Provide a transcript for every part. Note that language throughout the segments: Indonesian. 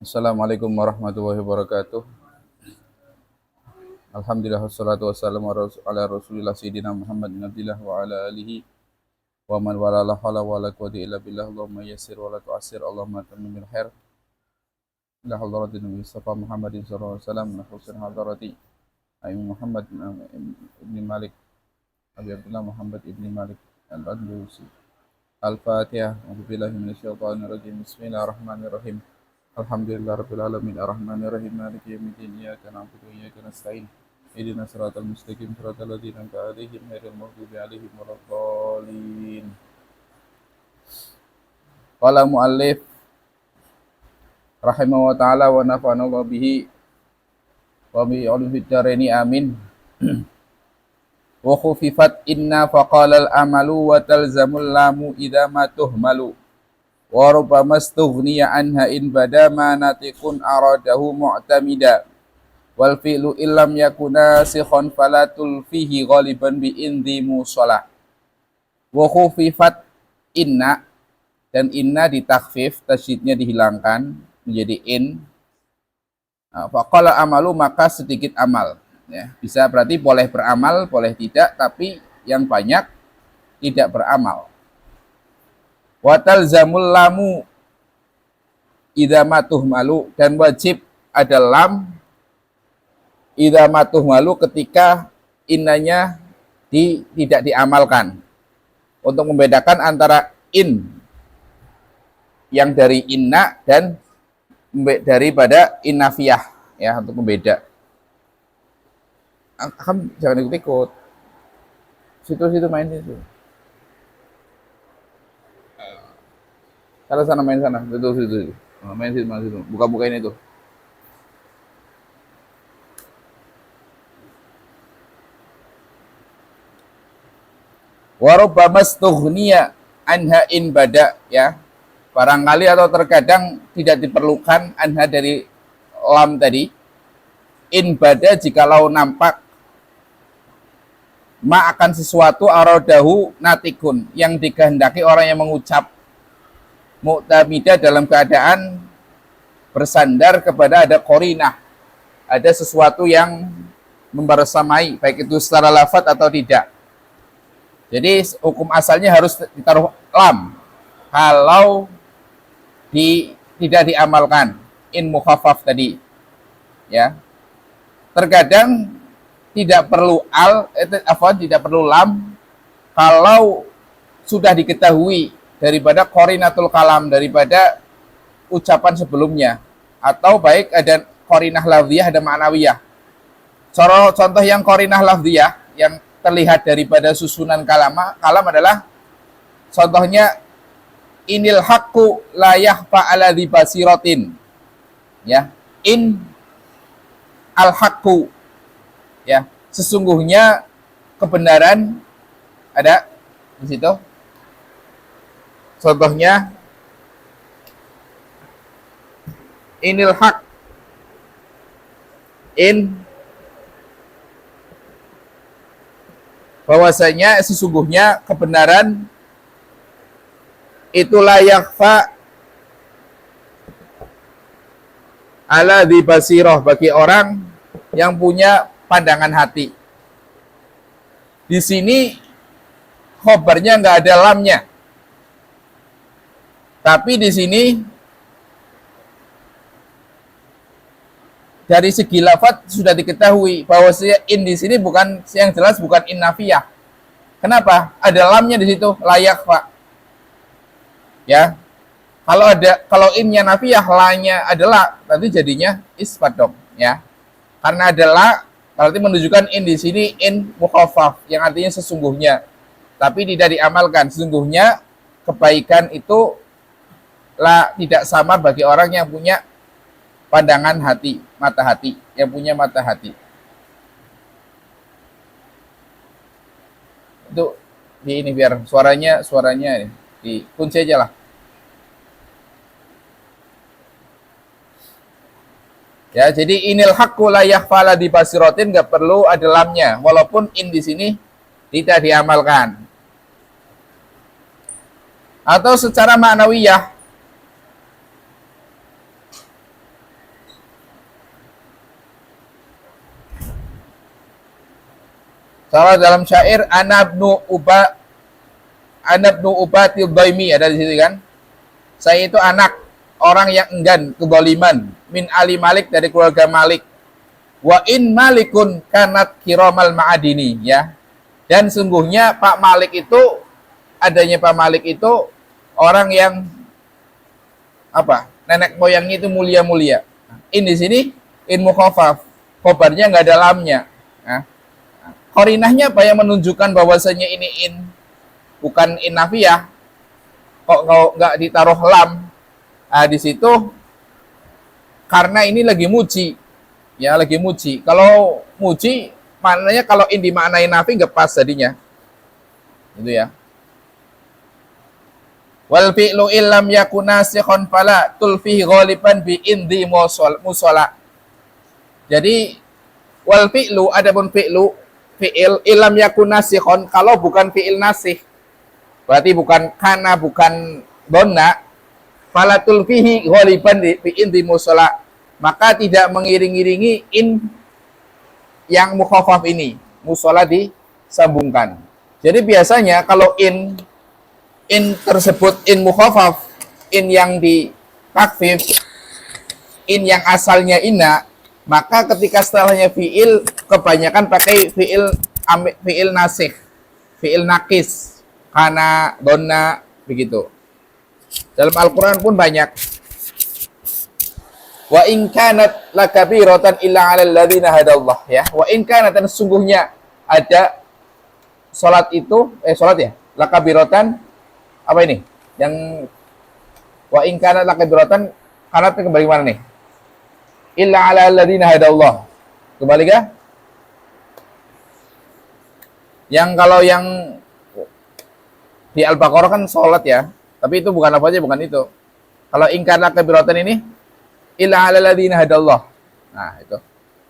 Assalamualaikum warahmatullahi wabarakatuh. Alhamdulillah wassalatu wassalamu ala Rasulillah sayyidina Muhammad bin Abdillah wa ala alihi wa man wala la hawla wa la quwwata illa billah. Allahumma yassir wa la tu'assir. Allahumma tammim bil khair. La hadratin Mustafa Muhammadin sallallahu alaihi wasallam wa husn hadrati Ayyub Muhammad ibn Malik Abi Abdullah Muhammad ibn Malik Al-Andalusi. Al-Fatihah. A'udzu billahi minasyaitonir rajim. Bismillahirrahmanirrahim. Alhamdulillah rabbil alamin arrahmanir rahim maliki yaumiddin iyyaka na'budu wa iyyaka nasta'in ihdinas siratal mustaqim siratal ladzina an'amta 'alaihim ghairil maghdubi 'alaihim waladdallin. Qala muallif rahimahu wa ta'ala wa nafa'ana bihi wa bi ulumid dharaini amin. Wa khufifat inna faqala al-amalu wa talzamul lamu idza ma tuhmalu wa rubbama istughniya anha in bada ma natiqun aradahu mu'tamida wal fi'lu illam yakuna sikhon falatul fihi ghaliban bi indi musalla wa khufifat inna, dan inna ditakhfif, tasydidnya dihilangkan menjadi in. Faqala amalu, maka sedikit amal, ya, bisa berarti boleh beramal boleh tidak, tapi yang banyak tidak beramal. Watal zamul lamu idza matuh malu, dan wajib ada lam idza matuh malu ketika innanya tidak diamalkan, untuk membedakan antara in yang dari inna dan daripada innafiyah, ya, untuk membeda. Kamu jangan ikut-ikut, situ-situ main situ. Sana main sana, situ. Main situ. Buka-bukain itu. Wa rubbama istughniya anha in bada, ya. Barangkali atau terkadang tidak diperlukan anha dari lam tadi. In bada jikalau nampak ma akan sesuatu aradahu natikun, yang dikehendaki orang yang mengucap, mu'tamida dalam keadaan bersandar kepada ada qarinah, ada sesuatu yang membersamai, baik itu secara lafaz atau tidak. Jadi hukum asalnya harus ditaruh lam kalau tidak diamalkan in mukhaffaf tadi, ya. Terkadang tidak perlu tidak perlu lam kalau sudah diketahui daripada qarinatul kalam, daripada ucapan sebelumnya, atau baik ada qarinah lafziyah, ada ma'nawiyah. Contoh yang qarinah lafziyah yang terlihat daripada susunan kalam adalah contohnya inil haqqu la yakhfa ala dzi basiratin, ya, in al haqqu, ya, sesungguhnya kebenaran, ada di situ. Contohnya inil haq, in, bahwasanya sesungguhnya kebenaran itu la yakhfa ala dzi basirah, bagi orang yang punya pandangan hati. Di sini khobarnya nggak ada lamnya, tapi di sini dari segi lafaz sudah diketahui bahwa in di sini bukan, yang jelas bukan in nafiyah. Kenapa? Ada lamnya di situ, layak pak. Ya, kalau innya nafiyah, lanya adalah nanti jadinya isbat dong, ya. Karena adalah berarti menunjukkan in di sini in mukhaffaf, yang artinya sesungguhnya, tapi tidak diamalkan. Sesungguhnya kebaikan itu tidak sama bagi orang yang punya pandangan hati, mata hati, yang punya mata hati. Itu di ini biar suaranya dikunci aja lah. Ya, jadi inil haqqu la yakhfa la di basiratin, enggak perlu ada lamnya, walaupun in di sini tidak diamalkan. Atau secara ma'nawiyah, Kalau dalam syair Anabnu Ubatil Daimi ada di situ kan. Saya itu anak orang yang enggan kezaliman min Ali Malik dari keluarga Malik. Wa in Malikun kanat kiramal ma'adini ya. Dan sungguhnya Pak Malik itu adanya Pak Malik itu orang yang apa? Nenek moyangnya itu mulia-mulia. In di sini in mukhafaf. Khobarnya nggak ada lamnya. Nah, qarinahnya apa yang menunjukkan bahwasanya ini in bukan in nafiyah. Kok nggak ditaruh lam? Nah, di situ karena ini lagi muji. Ya, lagi muji. Kalau muji maknanya kalau in dimaknai nafi nggak pas jadinya. Gitu ya. Wal fi'lu illam yakuna sikhon fala tulfihi ghaliban bi indi musala. Jadi wal fi'lu adapun fi'il illam yakuna sikhon kalau bukan fi'il nasih. Berarti bukan kana bukan donna fala tulfihi ghaliban bi indi musala. Maka tidak mengiring-iringi in yang mukhafaf ini. Musala disambungkan. Jadi biasanya kalau in tersebut in mukhafaf, in yang di takfif, in yang asalnya inna, maka ketika setelahnya fiil kebanyakan pakai fiil nasikh, fiil nakis, kana, donna, begitu. Dalam Al-Qur'an pun banyak. Wa in kanat lakabiratan illa 'alal ladzina hadallah ya. Wa in kanat sungguhnya ada salat itu salat ya, lakabiratan apa ini? Yang wa in kana lakabiratan kanat kembali mana nih? Illa 'alal ladzina hadallah. Kembali kah? Yang kalau yang di Al-Baqarah kan salat ya, tapi itu bukan apa aja, bukan itu. Kalau in kana lakabiratan ini illa 'alal ladzina hadallah. Nah, itu.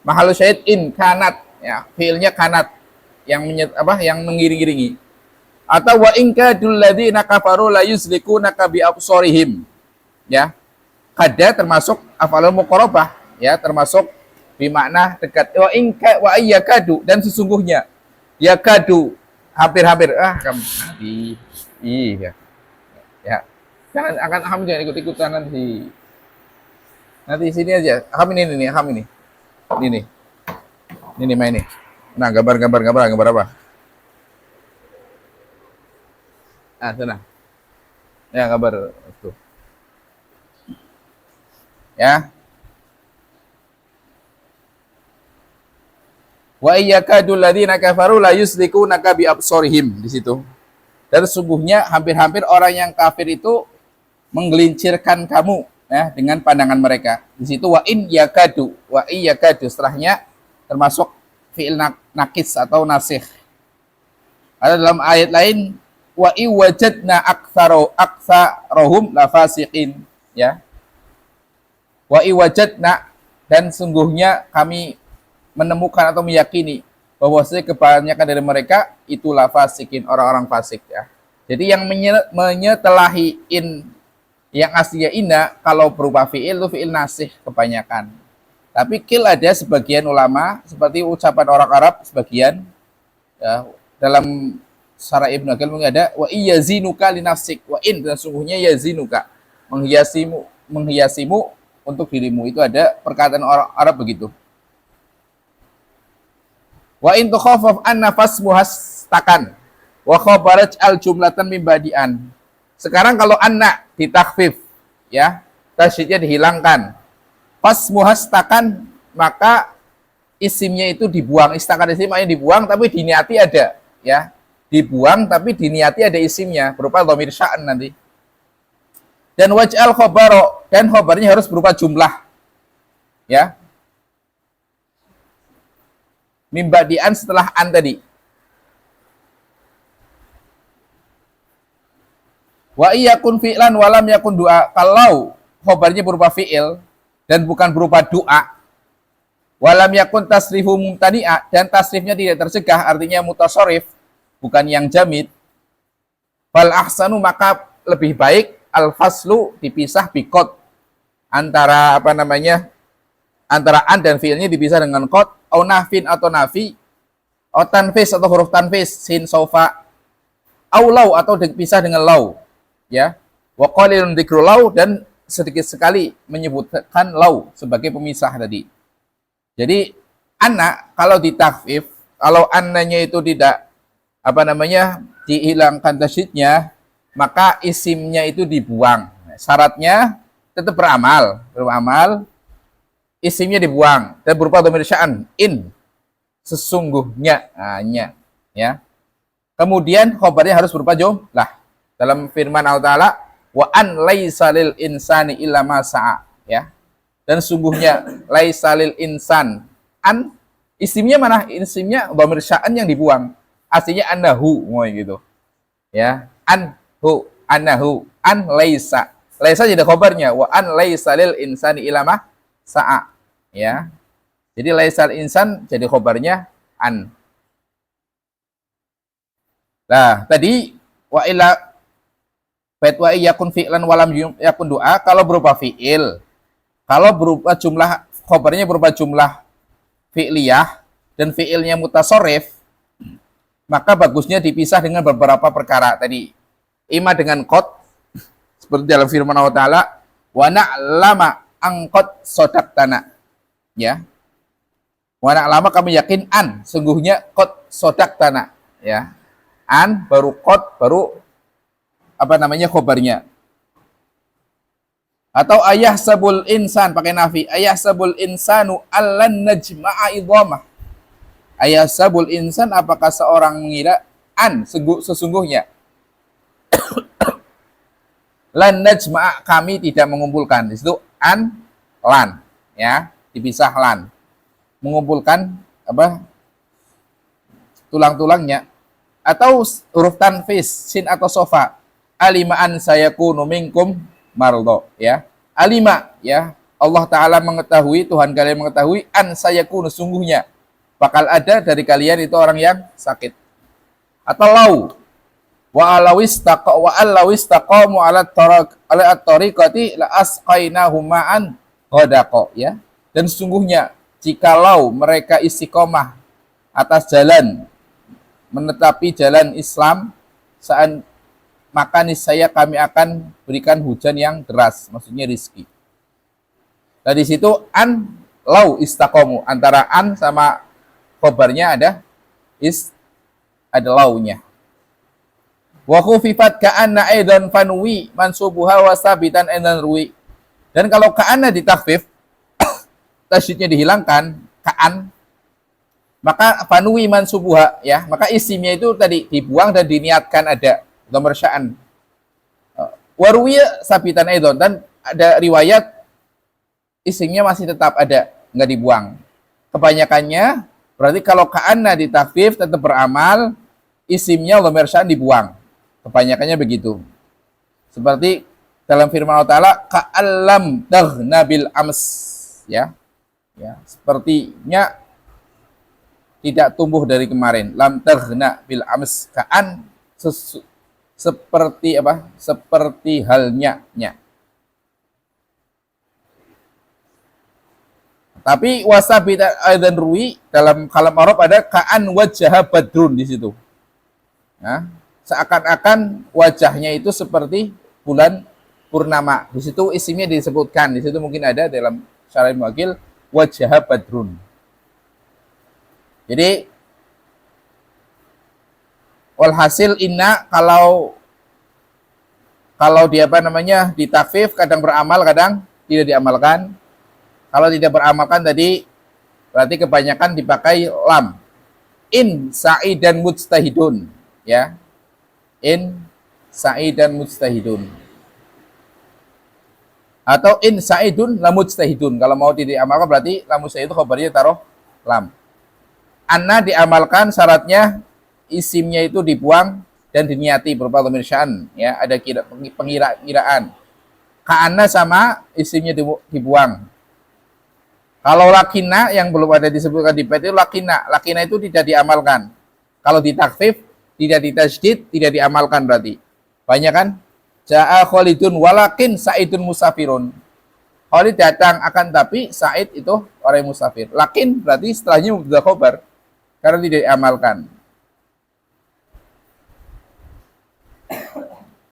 Mahallu syahid in kanat ya, fiilnya kanat yang yang mengiring-iringi. Atau wa in kadul ladzina kafaru la yuzlikunaka bi absarihim. Ya. Kada termasuk afalul muqarabah ya, termasuk bermakna dekat. Wa iyyakadu dan sesungguhnya yakadu hampir-hampir kamu iya. Ya. Jangan akan jangan ikut-ikutan nanti. Nanti sini aja. Ini. Ini main nih. Nah, gambar apa? Ah, sana. Ya, gambar itu. Ya. Wa iyyakadul ladzina kafaru la yuslikunaka bi absarihim di situ. Dan sungguhnya hampir-hampir orang yang kafir itu menggelincirkan kamu ya dengan pandangan mereka. Di situ wa in yakadu, setelahnya termasuk fi'il nakis atau nasikh. Ada dalam ayat lain wa iwajadna aktsarahum lafasiqin ya. Wa iwajadna dan sungguhnya kami menemukan atau meyakini bahwasanya kebanyakan dari mereka itulah fasikin, orang-orang fasik ya. Jadi yang menyetelahi in yang aslinya inna kalau berupa fi'il itu fi'il nasih kebanyakan. Tapi kil ada sebagian ulama seperti ucapan orang Arab sebagian ya, dalam Syarah Ibnu Aqil mungkin ada wa iyazinuka li nafsik wa in dan sungguhnya yazinuka menghiasimu untuk dirimu, itu ada perkataan orang Arab begitu. Wa in tukhafaf an nafas muhastakan wa khabaraj al jumlatan min badian. Sekarang kalau anna ditakhfif ya, tasydidnya dihilangkan. Pas muhastakan maka isimnya itu dibuang. Istakan isim maknanya dibuang tapi diniati ada ya. Dibuang tapi diniati ada isimnya berupa dhamir sya'an nanti. Dan waj'al khabaro dan khabarnya harus berupa jumlah. Ya. Mimbadian setelah an tadi. Wa iyakun fi'lan walam yakun doa. Kalau khabarnya berupa fi'il dan bukan berupa doa, walam yakun tasrifu mumtani'a dan tasrifnya tidak tercegah, artinya mutasharrif, bukan yang jamid. Fal ahsanu maka lebih baik al-faslu dipisah bikot antara antara an dan fi'ilnya dipisah dengan qad au nafin atau nafi O tanfis atau huruf tanfis, sin, sofa, au lau atau dipisah dengan lau, ya. Wa qalilun dzikru lau, dan sedikit sekali menyebutkan lau sebagai pemisah tadi. Jadi anna kalau ditakfif, kalau annanya itu tidak dihilangkan tasydidnya, maka isimnya itu dibuang. Syaratnya tetap beramal, isimnya dibuang dan berupa dhamir sya'an, in, sesungguhnya, hanya, ya. Kemudian khobarnya harus berupa jumlah. Dalam firman Allah Ta'ala, wa an laisa lil insani illa ma sa'a, ya. Dan sungguhnya laisa lil insan, an isimnya mana? Isimnya dhamir sya'an yang dibuang. Aslinya annahu, gitu. Ya, anhu, annahu, an laisa. Laisa jadi khobarnya, wa an laisa lil insani illa ma sa'a, ya. Jadi laisal insan jadi khobarnya an. Nah, tadi wa ila bait wa yakun fi'lan walam yakun doa, kalau berupa fi'il, kalau berupa jumlah, khobarnya berupa jumlah fi'liyah dan fi'ilnya mutasarrif, maka bagusnya dipisah dengan beberapa perkara tadi. Ima dengan qad, seperti dalam firman Allah Ta'ala, wa na'lama angkot sodak tanah, ya. Wa na'lama, kami yakin, an, sungguhnya qad sodak tanah, ya. An, baru qad, baru khobarnya. Atau ayah sabul insan, pakai nafi, ayah sabul insanu allan najma'a idhamah. Ayah sabul insan, apakah seorang mengira, an, sesungguhnya, lan najma'a, kami tidak mengumpulkan. Di situ an, lan, ya, dipisah lan, mengumpulkan tulang-tulangnya. Atau huruf tanfis, sin atau sofa, alima an sayakunu minkum mardo, ya. Alima, ya, Allah Ta'ala mengetahui, Tuhan kalian mengetahui, an sayakunu, sungguhnya bakal ada dari kalian itu orang yang sakit. Atau lau, wa alawis taqamu ala at-tariqati la asqainahum ma'an ghadaqa, ya. Dan sungguhnya jikalau mereka istiqomah atas jalan, menetapi jalan Islam, maka niscaya kami akan berikan hujan yang deras, maksudnya rizki. Nah, di situ an lau istaqamu, antara an sama khobarnya ada launya. Wa khufifat ka'anna aidan fanwi mansubuha wa sabitan aidan ruwi. Dan kalau ka'anna ditakfif, tasydidnya dihilangkan, ka'an, maka fanwi mansubuha, ya, maka isimnya itu tadi dibuang dan diniatkan ada dhamir sya'an. Wa ruwi sabitan aidan, dan ada riwayat isimnya masih tetap ada, enggak dibuang. Kebanyakannya berarti kalau ka'anna ditakfif tetap beramal, isimnya dhamir sya'an dibuang. Kebanyakannya begitu. Seperti dalam firman Allah Ta'ala, ka'allam taghna bil ams, ya. Ya, sepertinya tidak tumbuh dari kemarin. Lam taghna bil ams, ka'an, seperti seperti halnya, nya. Tapi wasabit aidan ruwi, dalam kalam Arab ada ka'an wajah badrun di situ. Nah, seakan-akan wajahnya itu seperti bulan purnama. Di situ isimnya disebutkan. Di situ mungkin ada dalam syarah Muwakil wajah badrun. Jadi walhasil inna, kalau dia ditakfif, kadang beramal, kadang tidak diamalkan. Kalau tidak beramalkan tadi berarti kebanyakan dipakai lam. In sa'idan mujtahidun, ya. In sa'idan mujtahidun. Atau in sa'idun la mujtahidun. Kalau mau diamalkan berarti la mujtahid itu khabarnya taruh lam. Anna diamalkan, syaratnya isimnya itu dibuang dan diniati berupa dhamir sya'an, ya, ada pengiraan. Ka'anna sama isimnya dibuang. Kalau lakina yang belum ada disebutkan di bait itu lakina itu tidak diamalkan. Kalau ditakfif, tidak ditasydid, tidak diamalkan berarti. Banyak kan? Ja'a Khalidun walakin Sa'idun musafirun. Khalid datang, akan tapi Sa'id itu orang yang musafir. Lakin berarti setelahnya mubtada khobar. karena tidak diamalkan.